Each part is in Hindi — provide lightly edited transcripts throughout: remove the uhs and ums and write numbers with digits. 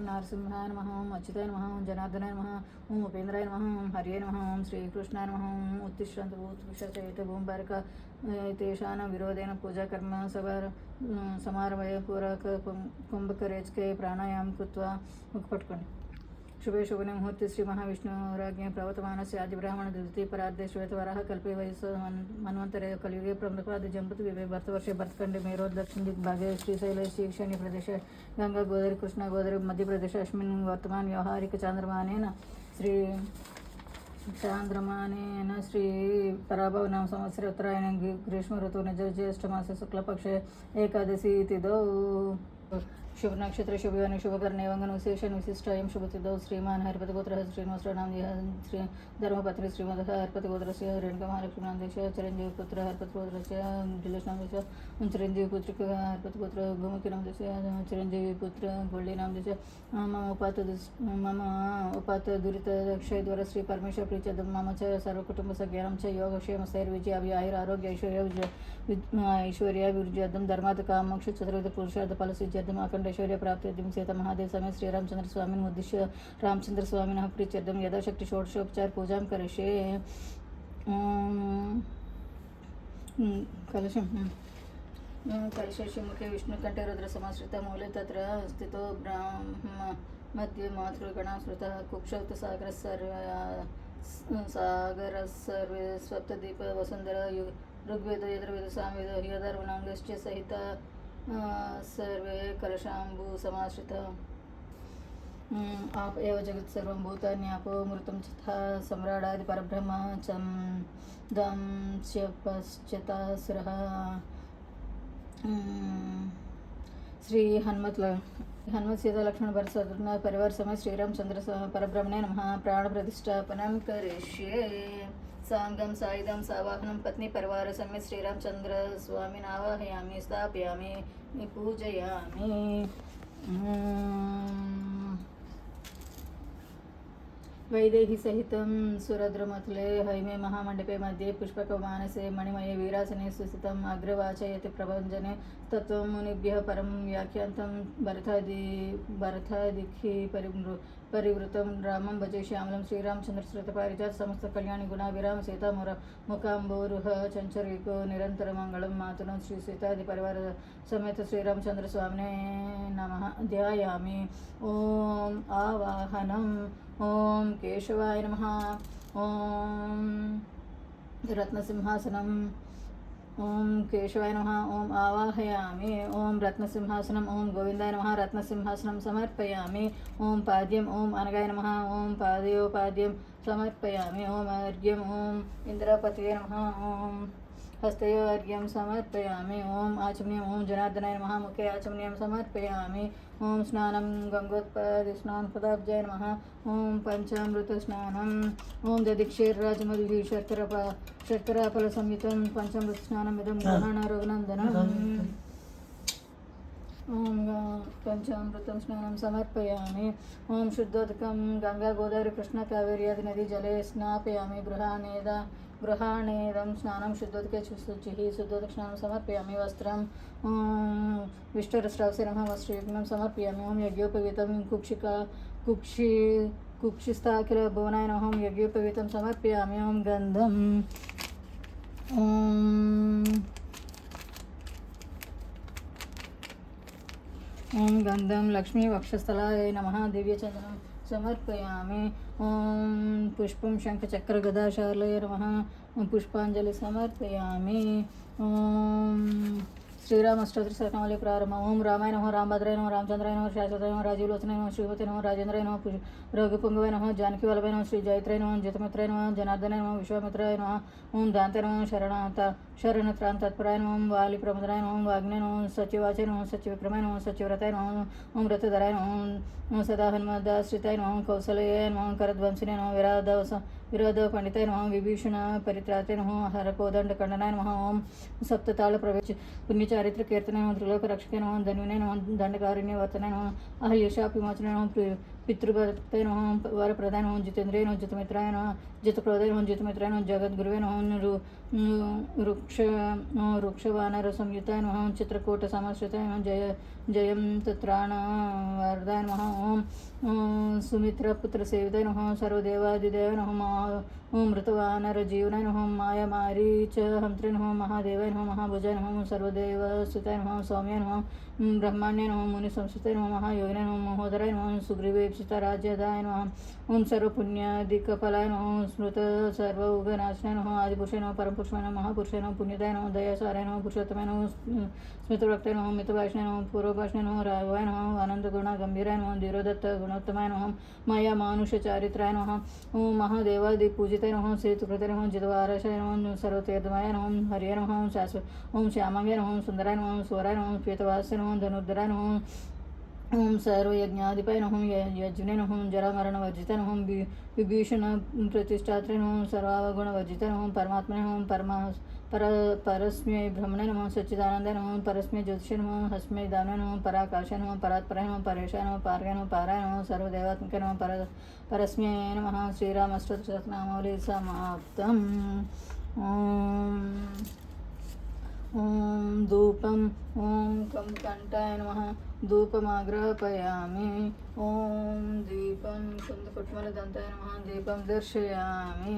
नरसिंहाय नमः, ओं अच्युताय नमः, ओं जनार्दनाय नमः, ओं उपेन्द्राय नमः, ओं हरिये नमः, ओं श्रीकृष्णाय नमः, ओं उत्तिष्ठन्तु भूतविषचेत भूम्बारक तेषां विरोधेन पूजाकर्म समारभय पूरक कुम्भकरेचके प्राणायाम कृत्वा मुखपट्कोंडि शुभे शुभने मुहूर्ते श्री महाविष्णुराज्ञे प्रवर्तमानस्य आदिब्राह्मण द्वितीयपरार्धे श्वेतवराह कल्पे वयस मन्वंतरे कलियुगे प्रमुखवाद जंबुत विवे भरतवर्षे भरतखंडे मेरोद दक्षिण दिग्भागे श्रीशैल ईशान्य प्रदेश गंगा गोदावरी कृष्णा गोदावरी मध्य प्रदेश अस्मिन् वर्तमान व्यवहारिक चांद्रमानेन श्री पराभव नाम संवत्सरे उत्तरायण ग्रीष्म ऋतु निज ज्येष्ठ मास शुक्लपक्षे एकादशी तिथौ शुभ नक्षत्र शुभ योनि शुभ करणे वंगन विशेषण विशिष्ट अयं शुभतिथौ श्रीमान हरिपति गोत्र श्रीनिवास नाम श्री धर्मपत्नी श्रीमद हरिपति गोत्र से रेणुका महालक्ष्मी नाम देश चिरंजीवी पुत्र हरिपति गोत्र से दिलेश नाम देश चिरंजीवी पुत्र हरिपति गोत्र भूमिकी नाम देश चिरंजीवी पुत्र गोल्डी नाम देश मम उपात दुरित क्षय द्वारा श्री परमेश्वर प्रीत्य मम च सर्वकुटुंब सज्ञानं च योगक्षेम स्थैर्विजय आयुर आरोग्य ऐश्वर्य विजयदम धर्मात् काम मोक्ष चतुर्विध पुरुषार्थ फल सिद्ध्यर्थम अखंड ऐश्वर्य प्राप्त्यर्थम सीता महादेव समेत श्री रामचंद्र स्वामी उद्दिश्य रामचंद्र स्वामिनः प्रीत्यर्थम यथाशक्ति षोडशोपचार पूजां करिष्ये। कलशं कलशस्य मुखे विष्णुकण्ठे रुद्रसमाश्रितः मूले तत्र स्थितो ब्रह्म मध्ये मातृगणाश्रितः कुक्षौत सागरः सर्वे सप्तदीप वसुन्धरा ऋग्वेद यजुर्वेद सामवेद यथर्वणाङ्गश्च सहित सर्वे कलशाम्बु समाश्रितः आप एव जगत् सर्वं भूतान्यापो मृतं तथा सम्राडादि परब्रह्म दं च पश्चातासुरः। श्री हनुमत सीता लक्ष्मण भरत शत्रुघ्न परिवार समेत श्री रामचंद्र परब्रह्मणे नमः। प्राण प्रतिष्ठापनं करिष्ये। सांगम सायुधम सावाहनम पत्नी परिवार समेत श्री रामचंद्र स्वामी आवाहयामि स्थापयामि पूजयामि। वैदेही सहितं सुरद्रमथुले हैमे महामण्डपे मध्ये पुष्पकमानसे मणिमये वीरासने सुस्थितम् अग्रवाचयति प्रभञ्जने तत्त्वं मुनिभ्यः परं व्याख्यान्तं भरतादिखि परिवृतं रामं भजे श्यामलं श्रीरामचंद्र श्रुतपारिजात समस्त कल्याणी गुणाभिराम सीता मुखाम्बोरुह चंचरिको निरंतर मंगलम मातुलं श्री सीतादि परिवार समेत श्रीरामचंद्र स्वामिने नमः। ध्यायामि। ओम आवाहनम। ओम केशवाय नमः। ओम रत्नसिंहासनम। ओम केशवाय नमः। ओम आवाहयामि। ओम रत्नसिंहासनम। ओम गोविंदाय नमः। रत्नसिंहासनम समर्पयामि। ओम पाद्यम। ओम अनगाय नमः। ओम पाद्योपाद्यम समर्पयामि। ओम अर्घ्यम। ओम इंद्रपतये नमः। ओम हस्तयोर्घ्यं समर्पयामि। ओम आचमनीयम्। ओम जनार्दनाय नमः। मुखे आचमनीयं समर्पयामि। ओम स्नानं गंगोत्पदिस्नानपदाब्जाय नमः। ओम पंचामृतस्नानम्। ओम दधिक्षीरराजमधुः शर्कराफलसंयुतं पंचामृतस्नानमिदं गृहाण रघुनन्दनम्। ओम पंचामृतं स्नानं समर्पयामि। ओम शुद्धोदकं गंगा गोदावरी कृष्णा कावेरी आदि नदी जले स्नापयामि। गृहाणेदं स्नानं शुद्धोदके शुचिः शुद्धोदक स्नानं समर्पयामि। वस्त्रं विष्टरस्रावसे नमः। वस्त्रयुग्मं समर्पयामि। ओम यज्ञोपवीतं कुक्षिस्ताखिल भुवनाय नमः। ओम यज्ञोपवीतं समर्पयामि। ओम गन्धम्। ओम गंधम लक्ष्मी वक्षस्थलाय नमः। दिव्यचंदनं समर्पयामि। ओम पुष्पं शंखचक्र गदाशालय नमः। पुष्पांजलि समर्पयामि। ओम శ్రీరామ అష్టోత్తర శతనామావళి ప్రారంభం. ఓం రామాయ నమః, రామభద్రాయ నమః, రామచంద్రాయ నమః, శాశ్వతాయ నమః, రాజీవలోచనాయ నమః, శ్రీమతి నమః, రాజేంద్రాయ నమః, రఘుపుంగవాయ నమః, జానకి వల్లభాయ నమః, శ్రీ జయత్రాయ నమః, జితమిత్రాయ నమః, జనార్దనాయ నమః, విశ్వామిత్రాయ నమః, ఓం దాంతాయ నమః, శరణత్రాన్ తత్పరాయ నమః, వాలి ప్రమదరాయ నమః, వాగ్నే నమః, సత్యవాచాయ నమః, సత్యవిక్రమాయ నమః, సత్యవ్రతాయ నమః, ఓం వ్రతధరాయ నమః, సదా హనుమదాశ్రితాయ నమః, కౌసలయాయ నమః, కరద్వంశినే నమః, విరోధ పండితాయ నమః, విభీషణ పరిత్రాతాయ నమః, హరకోదండ ఖండనాయ నమః, ఓం సప్తతాళ ప్రవేశ పుణ్యచారిత్ర కీర్తనాయ నమః, త్రిలోక రక్షకాయ నమః, ధన్వినాయ నమః, దండకారణ్య వర్తనాయ నమః, అహల్యశాప విమోచనాయ నమః, పితృభక్తాయ నమః, వరప్రదాయ నమః, జితేంద్రియ నమః, జితమిత్రాయ నమః, జితక్రోధాయ నమః, జితమిత్రాయ నమః, జగద్గురువే నమః, వృక్షవానర సంయుతాయ నమః, చిత్రకూట సమాశ్రితాయ నమః, జయం త్రాణవర్ధాయ నమః, ఓం సుమిత్రపుత్ర సేవితాయ నమః, సర్వదేవాదిదేవాయ నమః, ఓం మృతవానర జీవనాయ నమః, మాయమారీచ హంత్రే నమః, మహాదేవాయ నమః, మహాభుజాయ నమః, సర్వదేవసుతాయ నమః, సౌమ్యాయ నమః, బ్రహ్మాణ్యాయ నమః, ముని సంస్థాయ నమః, మహాయోగినాయ నమః, మహోదరాయ నమః, సుగ్రీవేప్సిత రాజ్యదాయ నమః, ఓం సర్వపుణ్యాధికఫలాయ నమః, స్మృత సర్వౌఘనాశనాయ నమః, ఆదిపురుషాయ నమః, పరమపురుషాయ నమః, మహాపురుషాయ నమః, పుణ్యదాయ నమః, దయాసారాయ నమః, పురుషోత్తమాయ నమః, స్మితవ్రక్తాయ నమః, మితభాషణాయ నమః, పూర్వభాషణాయ నమః, రాఘవాయ నమః, ఆనందగుణ గంభీరాయ నమః, ధీరోదత్త గుణోత్తమాయ నమః, మాయా మానుషచారిత్రాయ నమః, ఓం మహాదేవాది పూజితాయ నమః, సేతుకృతాయ నమః, జితవారశాయ నమః, సర్వతీర్థమాయ నమః, హరియ నమః, ఓం శ్యామాంగాయ నమః, సుందరాయ నమః, స్వరాయ నమః, శ్వేతవాస్య నమః, ధనుర్ధరాయ నమః, ఓం సర్వయజ్ఞాధిపాయ నమః, యజ్ఞే నమః, జరామరణవర్జితాయ నమః, విభీషణ ప్రతిష్టాత్రే నమః, సర్వావగుణవర్జితాయ నమః, పరమాత్మనే నమః, పరస్మై బ్రహ్మణే నమః, సచ్చిదానందాయ నమః, పరస్మై జ్యోతిషే నమః, హస్మై దానాయ నమః, పరాకాశాయ నమః, పరాత్పరాయ నమః, పరేశాయ నమః, పార్గాయ నమః, పారాయ నమః, సర్వదేవాత్మకాయ నమః, పరస్మై నమః. శ్రీరామ అష్టోత్తర శతనామావళి సమాప్తం. ఓం ధూపం ఓం కంఠాయ నమః, ధూపమాగ్రాపయామి. ఓం దీపం కుందకుట్మలదంతాయ నమః, దీపం దర్శయామి.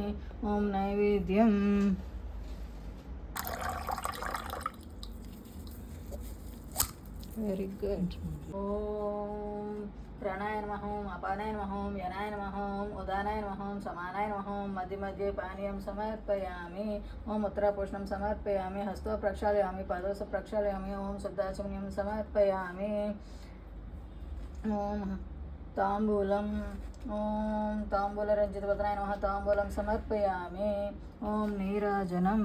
ఓం నైవేద్యం వెరీ గుడ్. ఓం ప్రాణాయ నమః, అపానాయ నమః, యనాయ నమః, ఉదానాయ నమః, సమానాయ నమః, మధ్య మధ్య పానీయం సమర్పయామి. ఓం ఉత్తరాపోషణం సమర్పయామి, హస్తో ప్రక్షాళయామి, పాదోస ప్రక్షాళయామి. ఓం శబ్దాచమనీయం సమర్పయామి. ఓం తాంబూలం ఓం తాంబూలరంజితవదనాయ నమః, తాంబూలం సమర్పయామి. ఓం నీరాజనం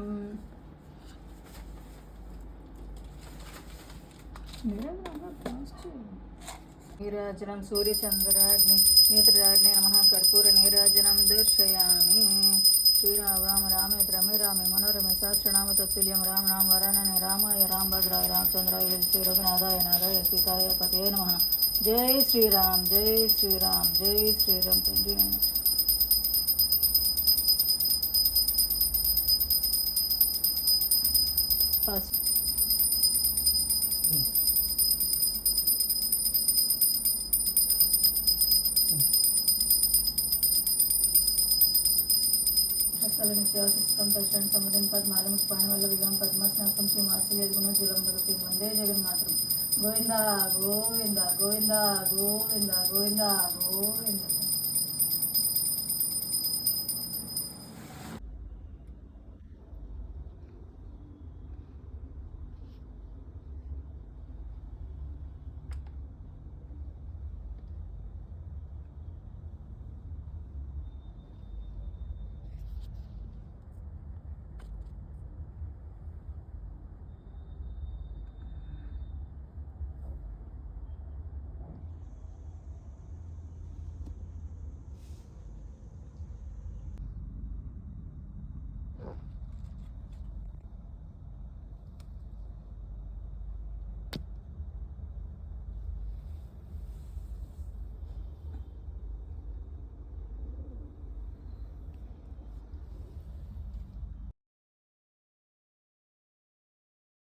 నీరాజనం సూర్యచంద్రాగ్ని నేత్రరాగ్నే నమః, కర్పూర నీరాజనం దర్శయామి. శ్రీరామ రామ రామేతి రమే రామే మనోరమే సహస్రనామ తత్తుల్యం రామ నామ వరాననే రామాయ రామభద్రాయ రామచంద్రాయ శ్రీ రఘునాథాయ నాథాయ సీతాయ పతే నమః. జై శ్రీరామ్, జై శ్రీరామ్, జై శ్రీరామ్. తండ్రి నేను ఫస్ట్ నిత్యావశిష్టం దర్శనం సముద్రం పద్మాలం స్పాణవల్ల విగం పద్మస్నాస్తం శ్రీ మాస్టర్ గుణ జలం భగతి వందే జగన్మాతరం. గోవింద గోవింద గోవింద గోవింద గోవింద గోవింద.